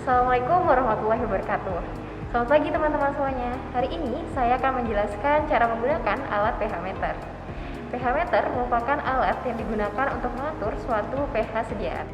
Assalamualaikum warahmatullahi wabarakatuh. Selamat pagi teman-teman semuanya. Hari ini saya akan menjelaskan cara menggunakan alat pH meter. pH meter merupakan alat yang digunakan untuk mengatur suatu pH sediaan.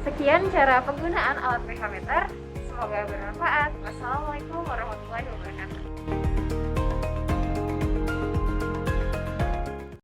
Sekian cara penggunaan alat pH meter. Semoga bermanfaat. Wassalamualaikum warahmatullahi wabarakatuh.